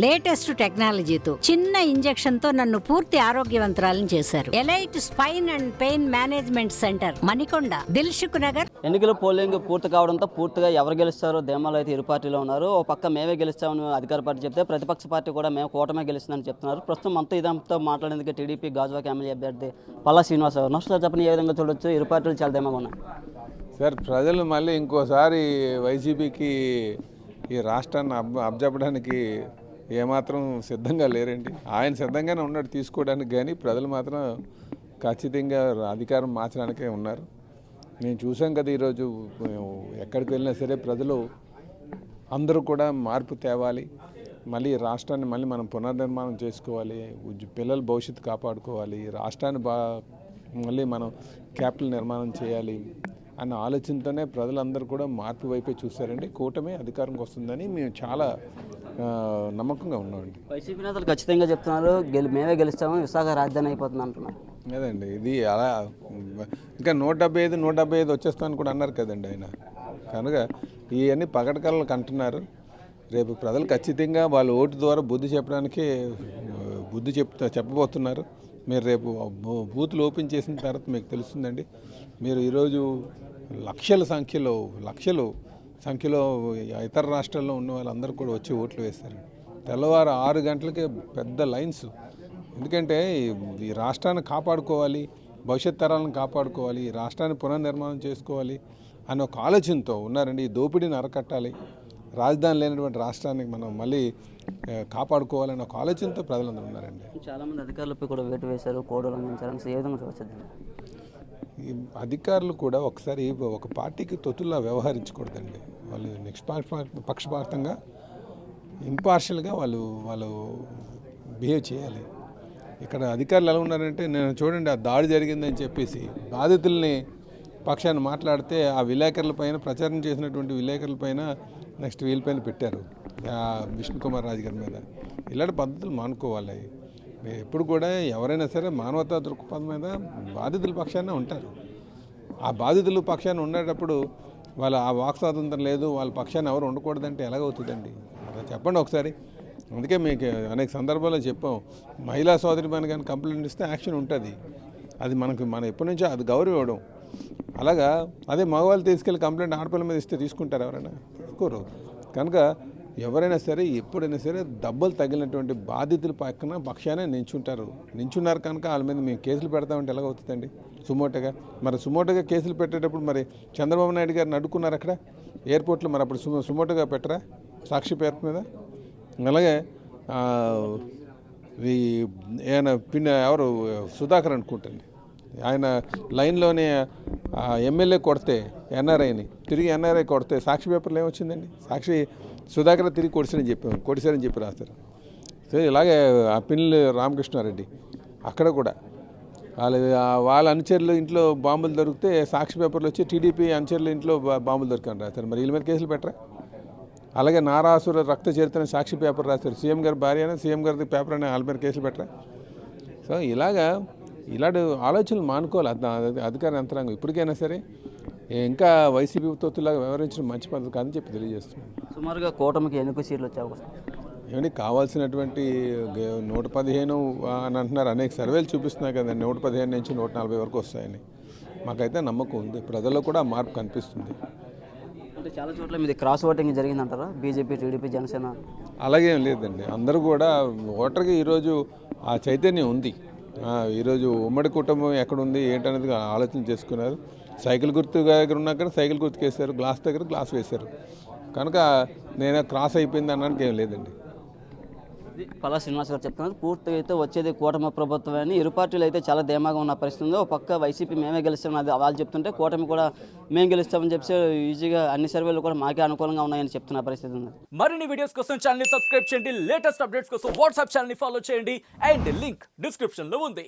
Latest టెక్నాలజీతో చిన్న injection తో నన్ను పూర్తి ఆరోగ్యవంతురాలను చేశారు. Elite spine and pain management centre, Manikonda, Dilsukh Nagar. ఎన్నికల పోలింగ్ పూర్తి కావడంతో పూర్తిగా ఎవరు గెలుస్తారో ధీమాలో అయితే ఇరు పార్టీలో ఉన్నారు. ఓ పక్క మేమే గెలుస్తామని అధికార పార్టీ చెప్తే, ప్రతిపక్ష పార్టీ కూడా మేము కూటమే గెలుస్తుందని చెప్తున్నారు. ప్రస్తుతం అంతా ఇదంతా మాట్లాడేందుకు టీడీపీ గాజువాక ఎమ్మెల్యే అభ్యర్థి పల్లా శ్రీనివాస్ గారు. నమస్తే చెప్పని, ఏ విధంగా చూడొచ్చు? ఇరు పార్టీలు చాలా ధీమాగా ఉన్నాయి సార్. ప్రజలు మళ్ళీ ఇంకోసారి వైసీపీకి ఈ రాష్ట్రాన్ని అబ్జెప్పడానికి ఏమాత్రం సిద్ధంగా లేరండి. ఆయన సిద్ధంగానే ఉన్నాడు తీసుకోవడానికి, కానీ ప్రజలు మాత్రం ఖచ్చితంగా అధికారం మార్చడానికే ఉన్నారు. నేను చూసాం కదా, ఈరోజు ఎక్కడికి వెళ్ళినా సరే ప్రజలు అందరూ కూడా మార్పు తేవాలి, మళ్ళీ రాష్ట్రాన్ని మళ్ళీ మనం పునర్నిర్మాణం చేసుకోవాలి, పిల్లల భవిష్యత్తు కాపాడుకోవాలి, రాష్ట్రాన్ని మళ్ళీ మనం క్యాపిటల్ నిర్మాణం చేయాలి అన్న ఆలోచనతోనే ప్రజలందరూ కూడా మార్పు వైపే చూశారండి. కూటమి అధికారంకి వస్తుందని మేము చాలా నమ్మకంగా ఉన్నామండి. వైసీపీ నేతలు ఖచ్చితంగా చెప్తున్నారు మేమే గెలుస్తాము, విశాఖ రాజధాని అయిపోతుంది అంటున్నారు. లేదండి, ఇది అలా ఇంకా 175 వచ్చేస్తామని కూడా అన్నారు కదండి ఆయన. కనుక ఇవన్నీ పగడకలకు అంటున్నారు. రేపు ప్రజలు ఖచ్చితంగా వాళ్ళ ఓటు ద్వారా బుద్ధి చెప్పడానికి చెప్పబోతున్నారు. మీరు రేపు బూతులు ఓపెన్ చేసిన తర్వాత మీకు తెలుస్తుందండి. మీరు ఈరోజు లక్షల సంఖ్యలో ఇతర రాష్ట్రాల్లో ఉన్న వాళ్ళందరూ కూడా వచ్చి ఓట్లు వేస్తారు. తెల్లవారు 6 గంటలకే పెద్ద లైన్స్. ఎందుకంటే ఈ రాష్ట్రాన్ని కాపాడుకోవాలి, భవిష్యత్ తరాలను కాపాడుకోవాలి, ఈ రాష్ట్రాన్ని పునర్నిర్మాణం చేసుకోవాలి అనే ఒక ఆలోచనతో ఉన్నారండి. ఈ దోపిడీని అరకట్టాలి, రాజధాని లేనటువంటి రాష్ట్రానికి మనం మళ్ళీ కాపాడుకోవాలనే ఒక ఆలోచనతో ప్రజలందరూ ఉన్నారండి. చాలామంది అధికారులపై కూడా వేటు వేశారు, కోడలు అందించారని ఏ విధంగా చూస్తుంది? ఈ అధికారులు కూడా ఒకసారి ఒక పార్టీకి తొత్తుల్లా వ్యవహరించకూడదండి. వాళ్ళు పక్షపాతంగా ఇంపార్షియల్గా వాళ్ళు బిహేవ్ చేయాలి. ఇక్కడ అధికారులు ఎలా ఉన్నారంటే, నేను చూడండి, ఆ దాడి జరిగిందని చెప్పేసి బాధితుల్ని పక్షాన్ని మాట్లాడితే ఆ విలేకరులపైన, ప్రచారం చేసినటువంటి విలేకరులపైన, నెక్స్ట్ వీళ్ళపైన పెట్టారు, విష్ణు కుమార్ రాజు గారి మీద. ఇలాంటి పద్ధతులు మానుకోవాలి. ఎప్పుడు కూడా ఎవరైనా సరే మానవతా దృక్పథం మీద బాధితుల పక్షాన్ని ఉంటారు. ఆ బాధితుల పక్షాన్ని ఉండేటప్పుడు వాళ్ళ ఆ వాక్ స్వాతంత్రం లేదు, వాళ్ళ పక్షాన్ని ఎవరు ఉండకూడదంటే ఎలాగవుతుందండి? చెప్పండి ఒకసారి. అందుకే మీకు అనేక సందర్భాల్లో చెప్పాం, మహిళా సోదరి పైన కానీ కంప్లైంట్ ఇస్తే యాక్షన్ ఉంటుంది. అది మనం ఎప్పటి నుంచో అది గౌరవం ఇవ్వడం. అలాగా అదే మగవాళ్ళు తీసుకెళ్ళి కంప్లైంట్ ఆడపిల్ల మీద ఇస్తే తీసుకుంటారు ఎవరైనా? తీసుకోరు. కనుక ఎవరైనా సరే ఎప్పుడైనా సరే దెబ్బలు తగిలినటువంటి బాధితుల పక్షానే నించున్నారు కనుక వాళ్ళ మీద మేము కేసులు పెడతామంటే ఎలాగవుతుందండి? సుమోటోగా మరి సుమోటోగా కేసులు పెట్టేటప్పుడు మరి చంద్రబాబు నాయుడు గారిని అడ్డుకున్నారు అక్కడ ఎయిర్పోర్ట్లో. మరి అప్పుడు సుమోటోగా పెట్టరా సాక్షి పేరు మీద? అలాగే ఎవరు సుధాకర్ అనుకుంటండి, ఆయన లైన్లోనే ఎమ్మెల్యే కొడితే ఎన్ఆర్ఐని తిరిగి ఎన్ఆర్ఐ కొడితే సాక్షి పేపర్లో ఏమొచ్చిందండి? సాక్షి సుధాకర్ తిరిగి కొడిసారని చెప్పి రాస్తారు. సో ఇలాగే ఆ పిల్లలు రామకృష్ణారెడ్డి అక్కడ కూడా వాళ్ళ అనుచరులు ఇంట్లో బాంబులు దొరికితే సాక్షి పేపర్లు వచ్చి టీడీపీ అనుచరుల ఇంట్లో బాంబులు దొరికాయని రాస్తారు. మరి వీళ్ళ మీద కేసులు పెట్టరా? అలాగే నారాసుర రక్త చరిత్రని సాక్షి పేపర్ రాస్తారు. సీఎం గారి భార్య అయినా సీఎం గారి పేపర్ అయినా వాళ్ళ మీద కేసులు పెట్టరా? సో ఇలాంటి ఆలోచనలు మానుకోవాలి అధికార యంత్రాంగం. ఇప్పటికైనా సరే ఇంకా వైసీపీ తొత్తులాగా వ్యవహరించడం మంచి పద్ధతి కాదని చెప్పి తెలియజేస్తున్నాను. సుమారుగా కూటమికి ఎన్ని సీట్లు వచ్చే అవకాశం? ఏమని కావాల్సినటువంటి 115 అని అంటున్నారు, అనేక సర్వేలు చూపిస్తున్నాయి కదండి. 115 నుంచి 140 వరకు వస్తాయని మాకైతే నమ్మకం ఉంది. ప్రజల్లో కూడా మార్పు కనిపిస్తుంది. అంటే చాలా చోట్ల మీది క్రాస్ ఓటింగ్ జరిగిందంటారా? బీజేపీ, టీడీపీ, జనసేన అలాగేం లేదండి. అందరూ కూడా ఓటర్కి ఈరోజు ఆ చైతన్యం ఉంది. ఈరోజు ఉమ్మడి కుటుంబం ఎక్కడుంది ఏంటనేది ఆలోచన చేసుకున్నారు. సైకిల్ గుర్తు దగ్గర ఉన్నాక సైకిల్ గుర్తుకు వేశారు, గ్లాస్ దగ్గర గ్లాస్ వేశారు. కనుక నేను క్రాస్ అయిపోయింది అనడానికి ఏం లేదండి. పల్లా శ్రీనివాస్ గారు చెప్తున్నారు పూర్తిగా అయితే వచ్చేది కూటమి ప్రభుత్వం అని. ఇరు పార్టీలు అయితే చాలా ధీమాగా ఉన్న పరిస్థితి ఉంది. ఒక పక్క వైసీపీ మేమే గెలుస్తామని అది వాళ్ళు చెప్తుంటే, కూటమి కూడా మేము గెలుస్తామని చెప్పి ఈజీగా అన్ని సర్వేలు కూడా మాకే అనుకూలంగా ఉన్నాయని చెప్తున్న పరిస్థితి ఉంది. మరిన్ని వీడియోస్ కోసం ఛానల్ ని సబ్స్క్రైబ్ చేయండి, లేటెస్ట్ అప్డేట్స్ కోసం వాట్సాప్ ఛానల్ ని ఫాలో చేయండి, అండ్ లింక్ డిస్క్రిప్షన్ లో ఉంది.